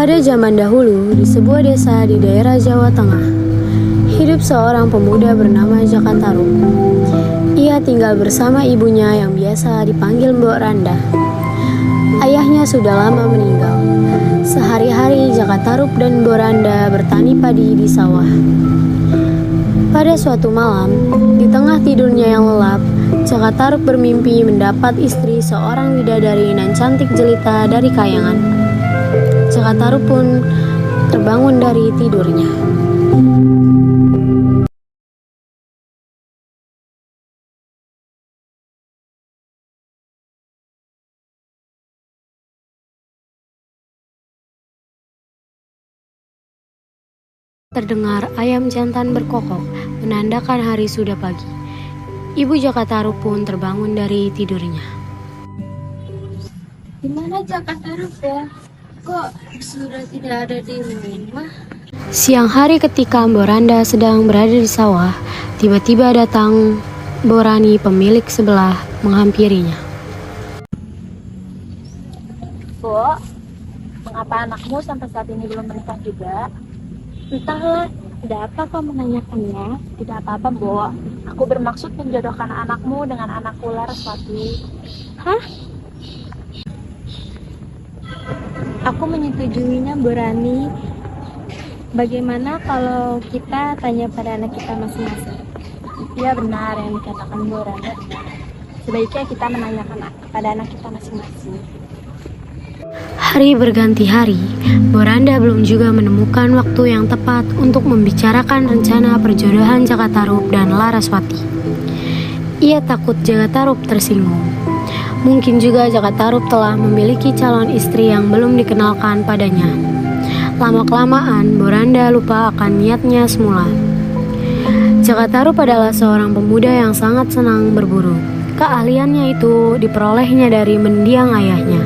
Pada zaman dahulu, di sebuah desa di daerah Jawa Tengah, hidup seorang pemuda bernama Jaka Tarub. Ia tinggal bersama ibunya yang biasa dipanggil Mbok Randa. Ayahnya sudah lama meninggal. Sehari-hari Jaka Tarub dan Mbok Randa bertani padi di sawah. Pada suatu malam, di tengah tidurnya yang lelap, Jaka Tarub bermimpi mendapat istri seorang bidadari nan cantik jelita dari kayangan. Jaka Tarub pun terbangun dari tidurnya. Terdengar ayam jantan berkokok, menandakan hari sudah pagi. Ibu Jaka Tarub pun terbangun dari tidurnya. Di mana Jaka Tarub ya? Kok sudah tidak ada di rumah? Siang hari ketika Mbok Randa sedang berada di sawah, tiba-tiba datang Mbok Rani pemilik sebelah menghampirinya. Bu, mengapa anakmu sampai saat ini belum menikah juga? Entahlah, tidak apa kau menanyakannya. Tidak apa-apa, Bu. Aku bermaksud menjodohkan anakmu dengan anakku Laraswati. Hah? Aku menyetujuinya, Bu Rani. Bagaimana kalau kita tanya pada anak kita masing-masing? Iya, benar yang dikatakan Bu Rani. Sebaiknya kita menanyakan pada anak kita masing-masing. Hari berganti hari, Mbok Randa belum juga menemukan waktu yang tepat untuk membicarakan rencana perjodohan Jaka Tarub dan Laraswati. Ia takut Jaka Tarub tersinggung. Mungkin juga Jaka Tarub telah memiliki calon istri yang belum dikenalkan padanya. Lama-kelamaan, Mbok Randa lupa akan niatnya semula. Jaka Tarub adalah seorang pemuda yang sangat senang berburu. Keahliannya itu diperolehnya dari mendiang ayahnya.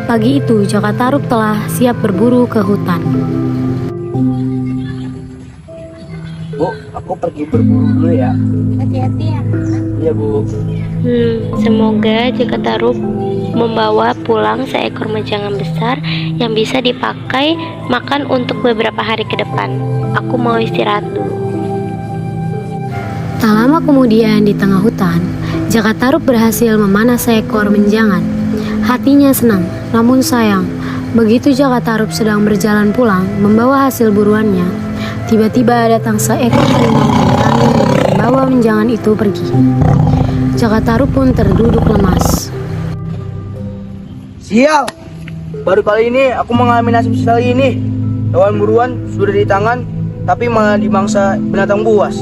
Pagi itu, Jaka Tarub telah siap berburu ke hutan. Bu, aku pergi berburu dulu ya. Hati-hati ya. Iya, Bu. Semoga Jaka Tarub membawa pulang seekor menjangan besar yang bisa dipakai makan untuk beberapa hari ke depan. Aku mau istirahat dulu. Tak lama kemudian di tengah hutan, Jaka Tarub berhasil memanah seekor menjangan. Hatinya senang, namun sayang, begitu Jaka Tarub sedang berjalan pulang membawa hasil buruannya, tiba-tiba datang seekor harimau yang berani dan membawa menjangan itu pergi. Jaka Tarub pun terduduk lemas. Sial! Baru kali ini aku mengalami nasib sekali ini. Hewan buruan sudah di tangan, tapi malah dimangsa binatang buas.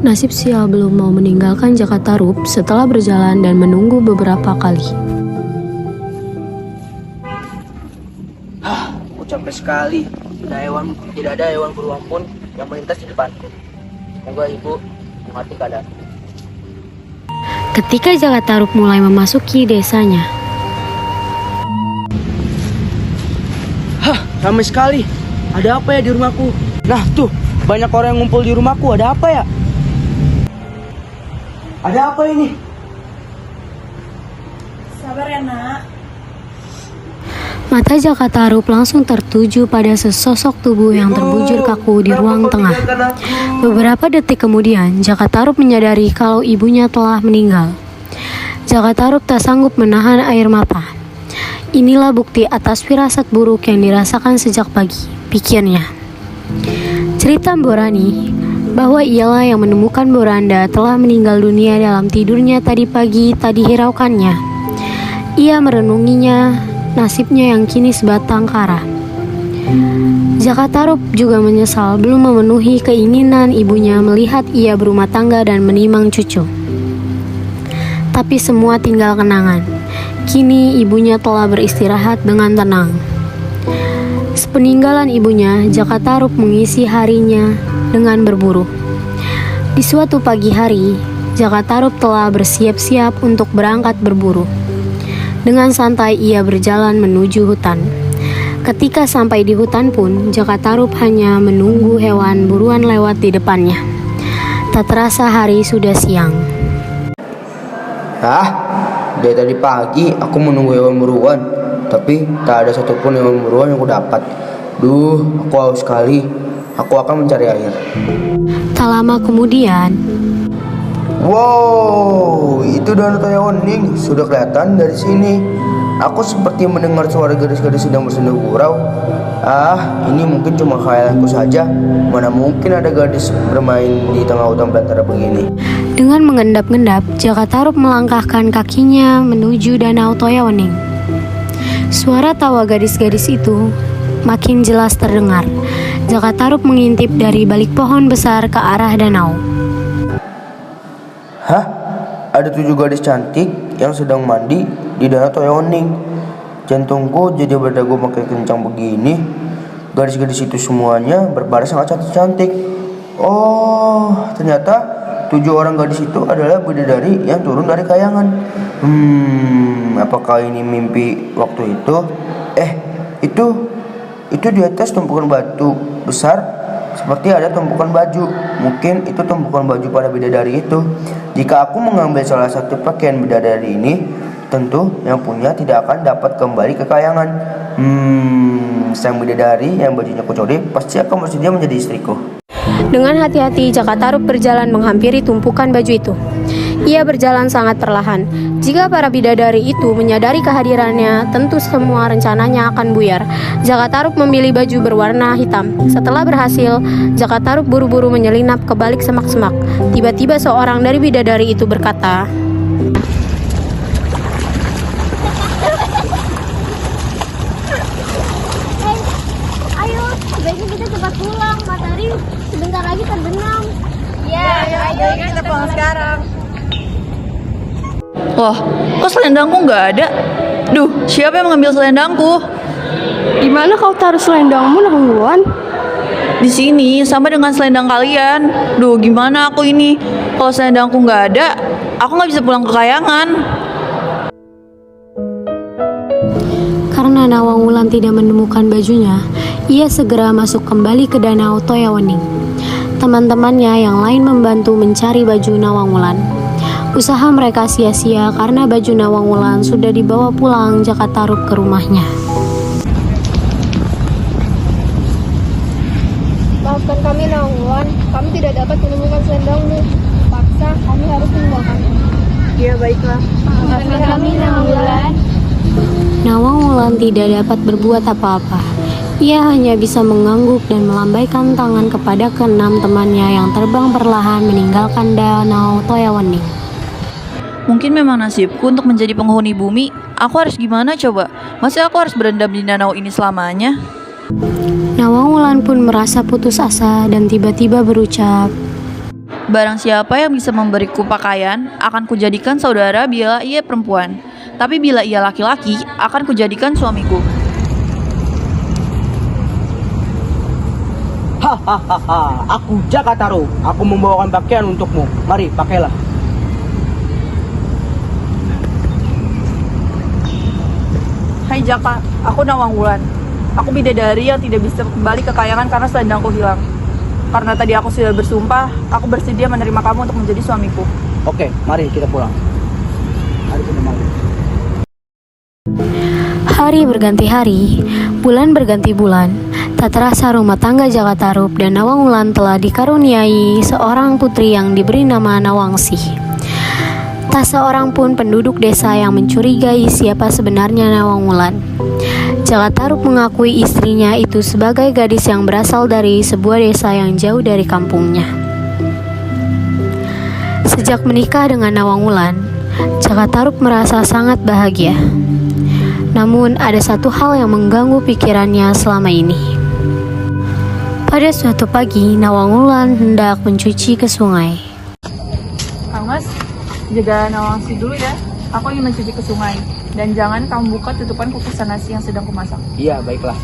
Nasib sial belum mau meninggalkan Jaka Tarub setelah berjalan dan menunggu beberapa kali. Aku capek sekali. Tidak ada hewan buruan pun yang melintas di depanku. Semoga Ibu mengerti keadaan. Ketika Jaka Tarub mulai memasuki desanya, Ramai sekali. Ada apa ya di rumahku? Nah tuh, banyak orang yang ngumpul di rumahku. Ada apa ya? Ada apa ini? Sabar ya, Nak. mata Jaka Tarub langsung tertuju pada sesosok tubuh yang terbujur kaku di ruang tengah. Beberapa detik kemudian, Jaka Tarub menyadari kalau ibunya telah meninggal. Jaka Tarub tak sanggup menahan air mata. Inilah bukti atas firasat buruk yang dirasakan sejak pagi, pikirnya. Cerita Mbok Rani bahwa ialah yang menemukan Mbok Randa telah meninggal dunia dalam tidurnya tadi pagi tak dihiraukannya. Ia merenunginya, nasibnya yang kini sebatang kara. Jaka Tarub juga menyesal belum memenuhi keinginan ibunya melihat ia berumah tangga dan menimang cucu. Tapi semua tinggal kenangan. Kini ibunya telah beristirahat dengan tenang. Sepeninggalan ibunya, Jaka Tarub mengisi harinya dengan berburu. Di suatu pagi hari, Jaka Tarub telah bersiap-siap untuk berangkat berburu. Dengan santai ia berjalan menuju hutan. Ketika sampai di hutan pun, Jaka Tarub hanya menunggu hewan buruan lewat di depannya. Tak terasa hari sudah siang. Dari tadi pagi aku menunggu hewan buruan. tapi tak ada satupun hewan buruan yang aku dapat. Duh, aku haus sekali. Aku akan mencari air. Tak lama kemudian, Wow, itu Danau Toyaoning sudah kelihatan dari sini. Aku seperti mendengar suara gadis-gadis sedang bersenda gurau. Ini mungkin cuma khayalanku saja. Mana mungkin ada gadis bermain di tengah hutan belantara begini. dengan mengendap-endap, Jaka Tarub melangkahkan kakinya menuju Danau Toyaoning. Suara tawa gadis-gadis itu makin jelas terdengar. Jaka Tarub mengintip dari balik pohon besar ke arah danau. Hah? Ada 7 gadis cantik yang sedang mandi di Danau Toyaoning. Jantungku jadi berdegup makin kencang begini. Gadis-gadis itu semuanya berbaris sangat cantik-cantik. Oh, ternyata 7 orang gadis itu adalah bidadari yang turun dari kayangan. Apakah ini mimpi waktu itu? Itu di atas tumpukan batu besar seperti ada tumpukan baju. Mungkin itu tumpukan baju para bidadari itu. Jika aku mengambil salah satu pakaian bidadari ini, tentu yang punya tidak akan dapat kembali ke kayangan. Sang bidadari yang bajunya kucuri pasti akan bersedia menjadi istriku. Dengan hati-hati, Jaka Tarub berjalan menghampiri tumpukan baju itu. Ia berjalan sangat perlahan. Jika para bidadari itu menyadari kehadirannya, tentu semua rencananya akan buyar. Jaka Tarub memilih baju berwarna hitam. Setelah berhasil, Jaka Tarub buru-buru menyelinap ke balik semak-semak. Tiba-tiba seorang dari bidadari itu berkata, Ayo, sebaiknya kita cepat pulang. Matahari sebentar lagi terbenam. Ya, ayo kita pulang sekarang. Wah, kok selendangku nggak ada? Duh, siapa yang mengambil selendangku? Di mana kau taruh selendangmu, Nawangwulan? Di sini, sama dengan selendang kalian. Duh, gimana aku ini? Kalau selendangku nggak ada, aku nggak bisa pulang ke kayangan. karena Nawangwulan tidak menemukan bajunya, ia segera masuk kembali ke Danau Toyaoning. Teman-temannya yang lain membantu mencari baju Nawangwulan. Usaha mereka sia-sia karena baju Nawangwulan sudah dibawa pulang Jaka Tarub ke rumahnya. Maafkan kami, Nawangwulan. Kami tidak dapat menemukan selendangmu. Paksa kami harus meninggalkanmu. Iya, baiklah. Maafkan kami, Nawangwulan. Nawangwulan tidak dapat berbuat apa-apa. Ia hanya bisa mengangguk dan melambaikan tangan kepada keenam temannya yang terbang perlahan meninggalkan Danau Toyaoning. Mungkin memang nasibku untuk menjadi penghuni bumi. Aku harus gimana coba? Masa aku harus berendam di danau ini selamanya? Nawangwulan pun merasa putus asa dan tiba-tiba berucap, Barang siapa yang bisa memberiku pakaian, akan kujadikan saudara bila ia perempuan. Tapi bila ia laki-laki, akan kujadikan suamiku. Hahaha, aku Jaka Tarub. Aku membawakan pakaian untukmu. Mari, pakailah. Hai Jaka, aku Nawangwulan. Aku bidadari yang tidak bisa kembali ke kayangan karena selendangku hilang. Karena tadi aku sudah bersumpah, aku bersedia menerima kamu untuk menjadi suamiku. Oke, mari kita pulang. Hari sudah malam. hari berganti hari, bulan berganti bulan. Tak terasa rumah tangga Jaka Tarub dan Nawangwulan telah dikaruniai seorang putri yang diberi nama Nawangsih. Tak seorang pun penduduk desa yang mencurigai siapa sebenarnya Nawangwulan. Jaka Tarub mengakui istrinya itu sebagai gadis yang berasal dari sebuah desa yang jauh dari kampungnya. Sejak menikah dengan Nawangwulan, Jaka Tarub merasa sangat bahagia. Namun ada satu hal yang mengganggu pikirannya selama ini. Pada suatu pagi, Nawangwulan hendak mencuci ke sungai. Kang Mas, jaga Nawangsih dulu ya. Aku ingin mencuci ke sungai. Dan jangan kamu buka tutupan kukusan nasi yang sedang kumasak. Iya, baiklah.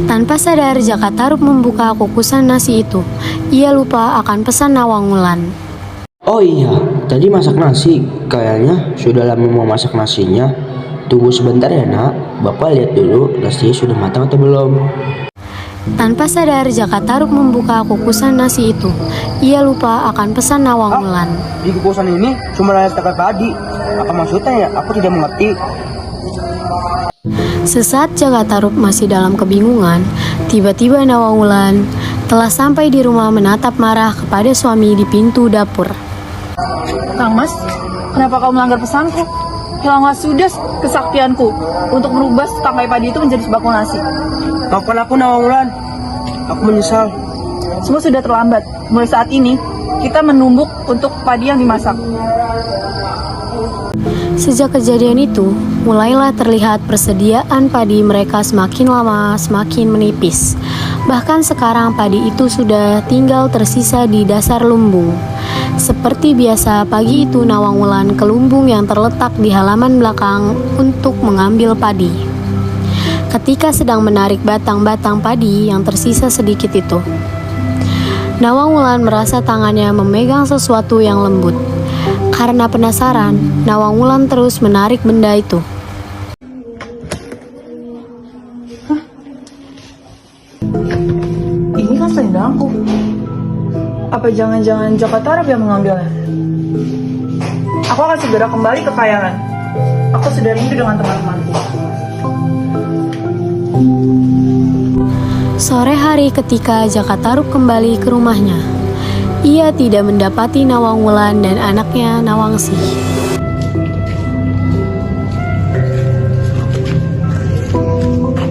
Tanpa sadar, Jaka Tarub membuka kukusan nasi itu. Ia lupa akan pesan Nawangwulan. Oh iya, tadi masak nasi. Kayaknya sudah lama mau masak nasinya. Tunggu sebentar ya nak. Bapak lihat dulu nasinya sudah matang atau belum. Tanpa sadar, Jaka Tarub membuka kukusan nasi itu. Ia lupa akan pesan Nawang Wulan. Di kukusan ini cuma ada tekat padi. Apa maksudnya ya? Aku tidak mengerti. Sesaat Jaka Tarub masih dalam kebingungan, tiba-tiba Nawang Wulan telah sampai di rumah menatap marah kepada suami di pintu dapur. Kang Mas, kenapa kau melanggar pesanku? Hilanglah sudah kesaktianku untuk merubah setangkai padi itu menjadi sebakul nasi. Maafkan aku Nawang Wulan. Aku menyesal. Semua sudah terlambat. Mulai saat ini, kita menumbuk untuk padi yang dimasak. Sejak kejadian itu, mulailah terlihat persediaan padi mereka semakin lama semakin menipis. Bahkan sekarang padi itu sudah tinggal tersisa di dasar lumbung. Seperti biasa, pagi itu Nawang Wulan ke lumbung yang terletak di halaman belakang untuk mengambil padi. Ketika sedang menarik batang-batang padi yang tersisa sedikit itu, Nawang Wulan merasa tangannya memegang sesuatu yang lembut. Karena penasaran, Nawang Wulan terus menarik benda itu. Ini kan selendangku. Apa jangan-jangan Jaka Tarub yang mengambilnya? Aku akan segera kembali ke kayangan. Aku sudah rindu dengan teman-temanku. Sore hari ketika Jaka Tarub kembali ke rumahnya, ia tidak mendapati Nawang Wulan dan anaknya Nawangsi.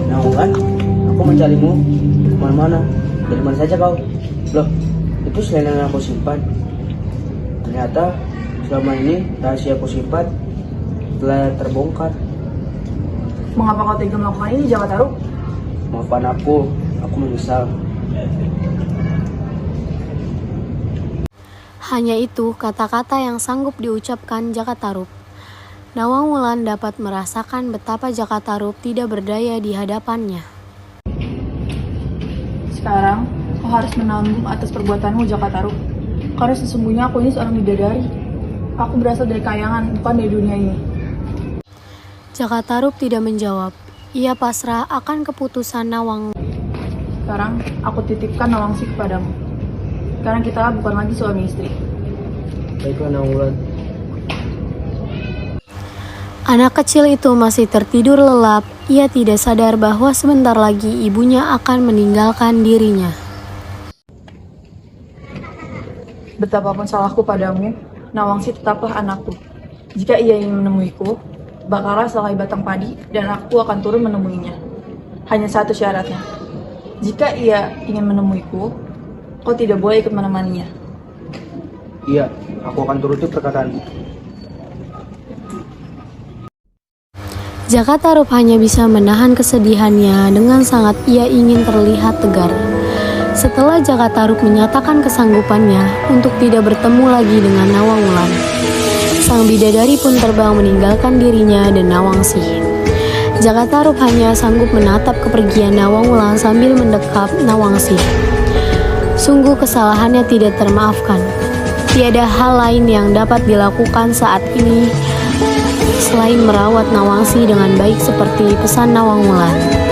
Nawang Wulan, aku mencarimu kemana-mana. Dari mana saja kau? Loh, itu selendang yang aku simpan. Ternyata selama ini rahasia aku simpan telah terbongkar. Mengapa kau tega melakukan ini, Jaka Tarub? Maafkan aku menyesal. Hanya itu kata-kata yang sanggup diucapkan Jaka Tarub. Nawang Wulan dapat merasakan betapa Jaka Tarub tidak berdaya di hadapannya. Sekarang, kau harus menanggung atas perbuatanmu, Jaka Tarub. Karena sesungguhnya aku ini seorang bidadari. Aku berasal dari kayangan, bukan dari dunia ini. Jaka Tarub tidak menjawab. Ia pasrah akan keputusan Nawang. Sekarang, aku titipkan Nawangsi kepadamu. Sekarang kita bukan lagi suami istri. Baiklah Nawang Wulan. Anak kecil itu masih tertidur lelap. Ia tidak sadar bahwa sebentar lagi ibunya akan meninggalkan dirinya. Betapapun salahku padamu, Nawangsi tetaplah anakku. Jika ia ingin menemuiku, bakarlah selai batang padi dan aku akan turun menemuinya. Hanya satu syaratnya. Jika ia ingin menemuiku, kau tidak boleh ikut menemaninya. Iya, aku akan turuti perkataanmu. Jaka Tarub hanya bisa menahan kesedihannya dengan sangat ia ingin terlihat tegar. Setelah Jaka Tarub menyatakan kesanggupannya untuk tidak bertemu lagi dengan Nawang Wulan, sang bidadari pun terbang meninggalkan dirinya dan Nawangsi. Jaka Tarub hanya sanggup menatap kepergian Nawang Wulan sambil mendekap Nawangsi. Sungguh kesalahannya tidak termaafkan. Tiada hal lain yang dapat dilakukan saat ini selain merawat Nawangsi dengan baik seperti pesan Nawang Wulan.